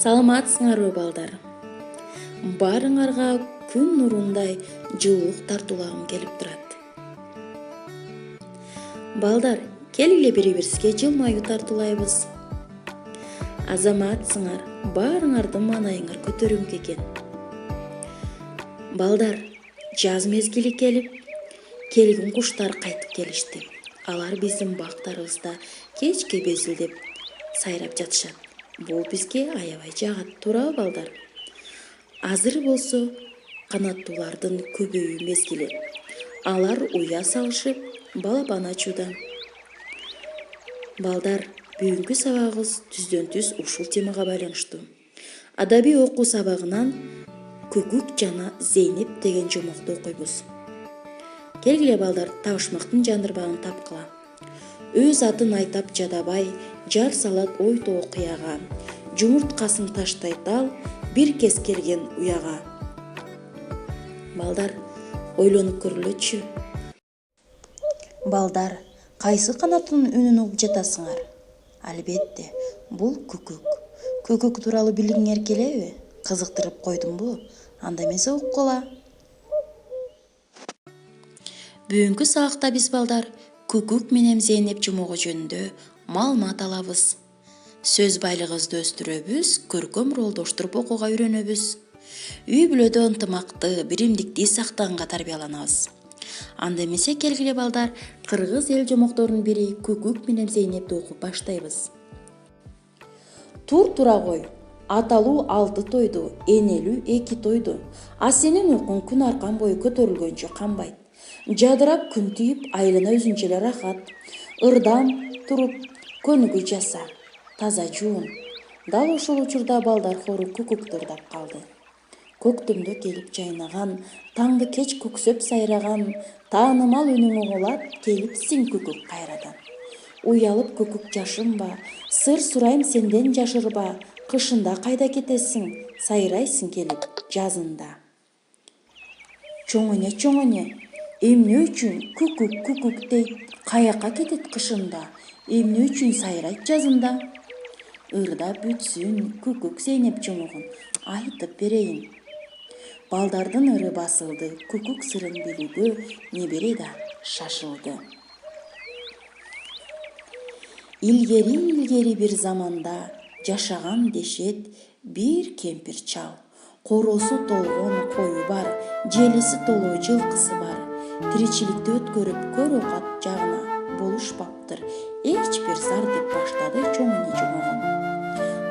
Саламатсыңарбы балдар? Барыңарга күн нурундай жылуулук тартуулагым келип турат. Балдар, келгиле бири-бирибизге жылмаюу тартуулайбыз. Азаматсыңар, барыңардын маанайыңар көтөрүңкү экен. Балдар, жаз мезгили келип, келгин куштар кайтып келишти. Алар биздин бактарыбызда кечке безилдеп сайрап жатышат. Бул бизге аябай жагат, туурабы балдар? Азыр болсо канаттуулардын көбөйүү мезгили. Алар уя салышып, балапан ачууда. Балдар, бүгүнкү сабагыбыз түздөн-түз ушул темага байланыштуу. Адабий окуу сабагынан Көкүк жана Зейнеп деген жомокту окуйбуз. Келгиле балдар, табышмактын жандырбагын тапкыла. Өз атын айтап жадабай, жар салат ойто окуяга. Жумурткасын таштайт ал, бир кез келген уяга. Балдар, ойлонуп көрүлөчү. Балдар, кайсы канаттын үнүн угуп жатасыңар? Албетте, бул көкөк. Көкөк тууралуу билгиңер келеби? Кызыктырып койдумбу? Анда эмесе уккула. Бүгүнкү сабакта биз балдар Көкөк менен Зейнеп жомогу жөнүндө маалымат алабыз. Сөз байлыгыбызды өстүрөбүз, көркөм ролдоштуруп окууга үйрөнөбүз. Үй бүлөдө ынтымакты, биримдикти сактаганга тарбияланабыз. Анда эмесе келгиле балдар, кыргыз эл жомокторунун бири Көкөк менен Зейнепти окуп баштайбыз. Тур-тура кой. Аталуу 6 тойду, энелүү 2 тойду. А сенин уйкуң күн аркан бою көтөрүлгөнчө канбайт. Жадырап күн тийип, айлана өзүнчө эле рахат. Ырдам туруп, көнүгүү жаса. Таза жуун. Дал ошол учурда балдар хору көкөктү ырдап калды. Көктөмдө келип жайнаган, таңды кеч көксөп сайраган, таанымал үнүң угулат, келипсиң көкөк кайрадан. Уялып көкөк жашынба, сыр сурайм сенден жашырба, кышында кайда кетесиң, сайрайсың келип жазында. Чоң эне, эмне үчүн көкөк дейт, каяка кетет кышында, эмне үчүн сайрайт жазында? Ырдап бүтсүн көкөк Зейнеп жомогун айтып берейин. Балдардын ыры басылды, көкөк сырын билүүгө небере да шашылды. Илгери бир заманда жашаган дешет бир кемпир чал. Коросу толгон кою бар, желиси толоо жылкысы бар. Тиричиликти өткөрүп көрөкат жагына болушпаптыр. Эч бир зар деп баштады чоң эне жомогун.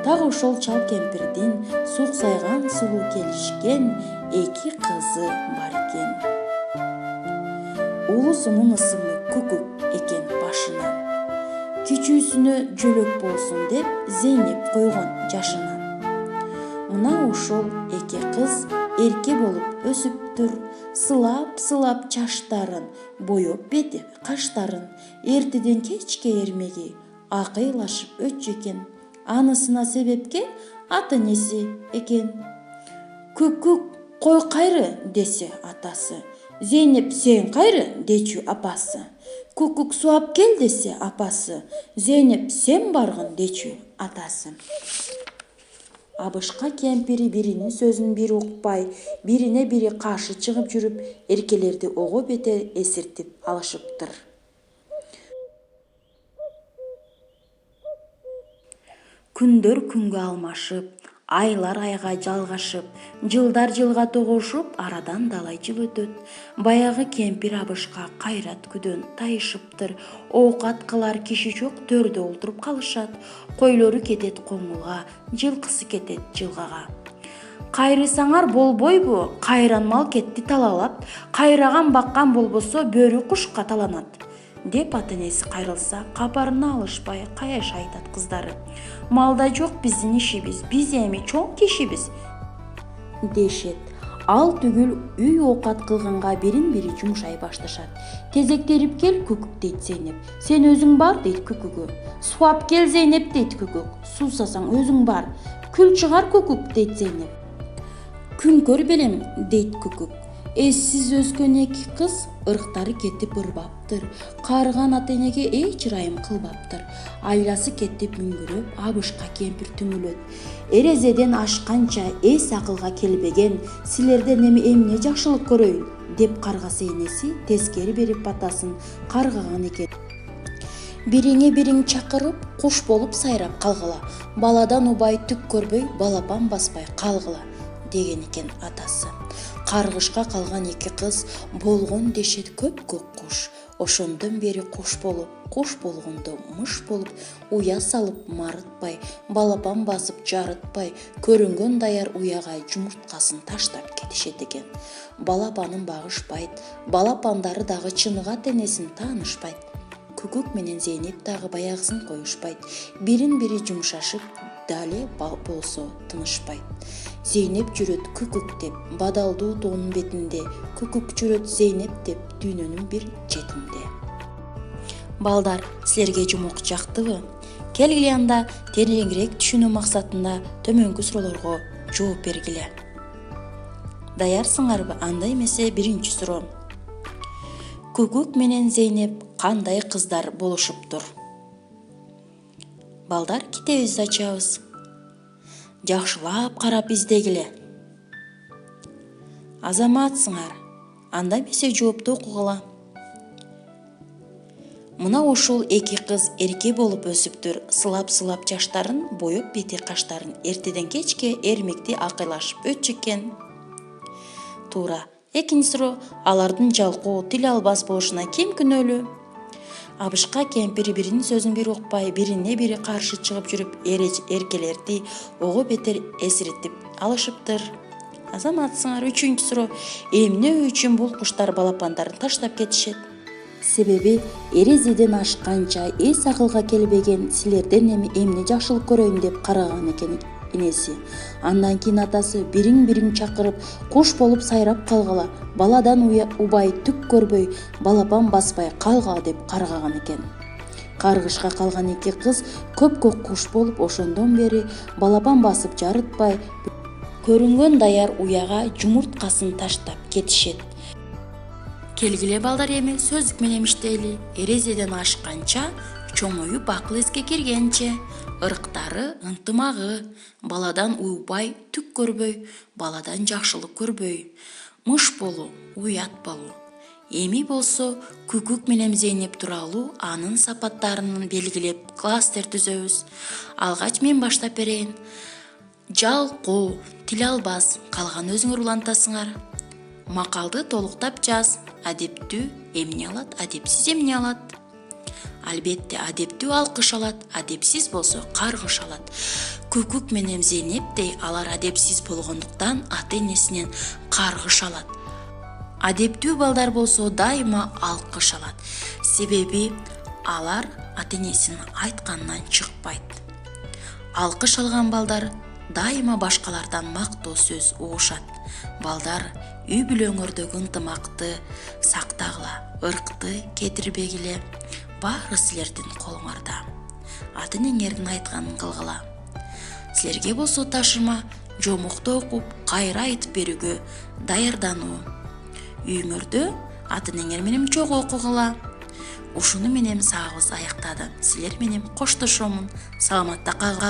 Так ошол чал кемпирдин суксайган сулуу келишкен 2 кызы бар экен. Улусунун ысымы Көкөк экен башынан. Кичүүсүнө жөлөк болсун деп Зейнеп койгон жашынан. Мына ошол 2 кыз эрке болуп өсүптүр. Сылап чаштарын, боёп бети каштарын. Эртеден кечке эрмеги акыйлашып өтчү экен. Анысына себепке ата-энеси экен. Көкөк кой кайры десе атасы. Зейнеп сен кайры дечү апасы. Көкөк суап кел десе апасы. Зейнеп сен баргын дечү атасы. Абышка кемпири биринин сөзүн бири укпай, бирине бири каршы чыгып жүрүп, эркелерди ого бетер эсиртип алышыптыр. Күндөр күнгө алмашып, айлар айга жалгашып, жылдар жылга тогошуп, арадан далай жыл өтөт. Баягы кемпир абышка кайрат күдөн тайышыптыр. Оокат кылар киши жок, төрдө олтуруп калышат. Койлору кетет коңулга, жылкысы кетет жылгага. Кайрысаңар болбойбу, кайран мал кетти талалап, кайраган баккан болбосо бөрү кушка таланат. Деп ата-энеси кайрылса, капарына алышпай каяш айтат кыздары. Малда жок биздин ишибиз, биз эми чоң кишибиз дешет. Ал түгүл үй оокат кылганга бирин-бири жумшай башташат. Тезектерип кел Көкөк дейт Зейнеп. Сен өзүң бар дейт Көкөгө. Суап кел Зейнеп дейт Көкөк. Суусасаң өзүң бар. Күл чыгар Көкөк дейт Зейнеп. Күн көр белем дейт Көкөк. Эссиз өскөн эки кыз ырктары кетип ырбаптыр. Карыган ата энеге эч ырайым кылбаптыр. Айласы кетип мүңгүрөп, абышка кемпир түңүлөт. Эрезеден ашканча эс акылга келбеген, силерден эмне жакшылык көрөйүн деп каргаса энеси тескери берип батасын каргаган экен. Бириңе бириң чакырып, куш болуп сайрап калгыла. Баладан убай түк көрбөй, балапан баспай калгыла деген экен атасы. Каргышка калган эки кыз болгон дешет көк куш. Ошондон бери куш болгондо мыш болуп, уя салып марытпай, балапан басып жарытпай, көрүнгөн даяр уяга жумурткасын таштап кетишет экен. Балапанын багышпайт, балапандары дагы чыныгы ата энесин таанышпайт. Күкүк менен Зейнеп дагы баягысын коюшпайт. Бирин-бири жумшашып дале болсо тынышпайт. Зейнеп жүрөт күкүк деп, бадалдуу тоонун бетинде, күкүк жүрөт Зейнеп деп, дүйнөнүн бир четинде. Балдар, силерге жумок жактыбы? Келгиле анда тереңирээк түшүнүү максатында төмөнкү суроолорго жооп бергиле. Даярсыңарбы? Анда эмесе биринчи суроо. Күкүк менен Зейнеп кандай кыздар болушуптур? Балдар, китебибизди ачабыз. Жакшылап карап издегиле. Азаматсыңар. Анда эмесе жоопту окугула. Мына ушул эки кыз эрке болуп өсүптүр. Сылап жаштарын, боёп бети каштарын эртеден кечке эрмекти акыйлашып өтчү экен. Туура. Экинчи суроо. Алардын жалкоо, тил албас болушуна ким күнөөлүү? Абышка кемпир биринин сөзүн бири укпай, бирине бири каршы чыгып жүрүп, эркелерди ого бетер эсиритип алышыптыр. Азаматсыңар. Үчүнчү суроо. Эмне үчүн бул куштар балапандарын таштап кетишет? Себеби эрезеден ашканча эс акылга келбеген, силерден эмне жакшылык көрөйүн деп караган экен энеси. Андан кийин атасы бириң чакырып, куш болуп сайрап калгыла, баладан убай түк көрбөй, балапан баспай калгыла деп каргаган экен. Каргышка калган эки кыз көк куш болуп, ошондон бери балапан басып жарытпай, көрүнгөн даяр уяга жумурткасын таштап кетишет. Келгиле балдар, эми сөздүк менен иштейли. Эрезеден ашканча, чоңоюп акыл эске киргенче, ырктары ынтымагы, баладан убай түк көрбөй, баладан жакшылык көрбөй, мыш болуу, уят болуу. Эми болсо Күкүк менен Зейнеп тууралуу анын сапаттарын белгилеп класстер түзөбүз. Алгач мен баштап берейин. Жалкоо, тил албас, калган өзүңөр улантасыңар. Макалды толуктап жаз. Адептүү эмне алат, адепсиз эмне алат? Албетте адептүү алкыш алат, адепсиз болсо каргыш алат. Күкүк менен Зейнептей алар адепсиз болгондуктан ата энесинен каргыш алат. Адептүү балдар болсо дайыма алкыш алат. Себеби алар ата энесинин айтканынан чыкпайт. Алкыш алган балдар дайыма башкалардан мактоо сөз угушат. Балдар, үй бүлөңөрдөгү ынтымакты сактагыла, ыркты кетирбегиле. Баары силердин колуңарда. Ата энеңердин айтканын кылгыла. Силерге болсо ташыма жомокту окуп, кайра айтып берүүгө даярдануу. Үйүңөрдө ата энеңер менен чогуу окугула. Ушуну менен сагыбыз аяктады. Силер менен коштошомун. Саламатта калгыла.